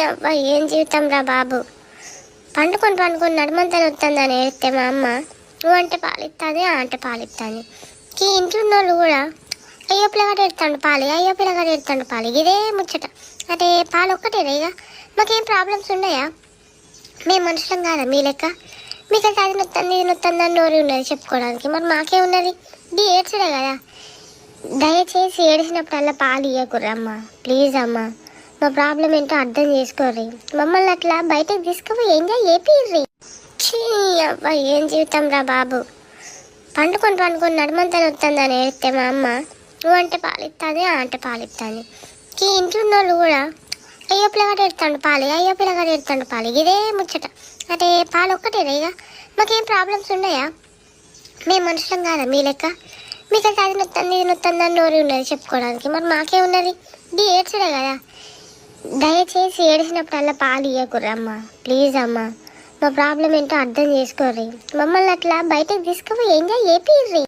అబ్బా ఏం జీవితం రా బాబు. పండుకొని నడుమంతలు వస్తుందని ఏడితే మా అమ్మ నువ్వు అంటే పాలిస్తుంది అంటే పాలిస్తుంది. ఈ ఇంట్లో ఉన్న వాళ్ళు కూడా అయ్యో పిల్లగాడు ఎడతాడు పాలి, అయ్యో పిల్లగాడు ఎడతాడు పాలి, ఇదే ముచ్చట. అంటే పాలు ఒక్కటేనా? ఇక మాకేం ప్రాబ్లమ్స్ ఉన్నాయా? మేము మనుషులం కాదా మీ లెక్క? మీకైతే అది నొత్తుంది ఇది నొత్తుంది అని నోరు ఉన్నది చెప్పుకోవడానికి, మరి మాకే ఉన్నది. ఇది ఏడ్చడే కదా. దయచేసి ఏడిసినప్పుడల్లా పాలు ఇవ్వకుర్రమ్మా, ప్లీజ్ అమ్మా. మా ప్రాబ్లం ఏంటో అర్థం చేసుకోర్రి. మమ్మల్ని అట్లా బయటకు తీసుకుపోయి ఎంజాయ్ చేపిర్రి. చీ అబ్బా ఏం జీవితం రా బాబు. పండుకొని నడుమంతలు వస్తుందని ఏడితే మా అమ్మ నువ్వు అంటే పాలిస్తుంది అంటే పాలిస్తుంది. ఈ ఇంట్లో ఉన్న వాళ్ళు కూడా అయ్యో పిల్లగాడు ఎడతాడు పాలి, అయ్యో పిల్లగాడు ఎడతాడు పాలి, ఇదే ముచ్చట. అంటే పాలు ఒక్కటేనా? ఇక మాకేం ప్రాబ్లమ్స్ ఉన్నాయా? మేము మనుషులం కాదా మీ లెక్క? మీకైతే అది నొత్తుంది ఇది నొత్తుంది అని నోరు ఉన్నది చెప్పుకోవడానికి, మరి మాకే ఉన్నది. ఇది ఏడ్చడే కదా. దయచేసి ఏడిసినప్పుడల్లా పాలు ఇవ్వకుర్రమ్మా, ప్లీజ్ అమ్మా. మా ప్రాబ్లం ఏంటో అర్థం చేసుకోర్రి. మమ్మల్ని అట్లా బయటకు తీసుకుపోయి ఎంజాయ్ చేపిర్రి.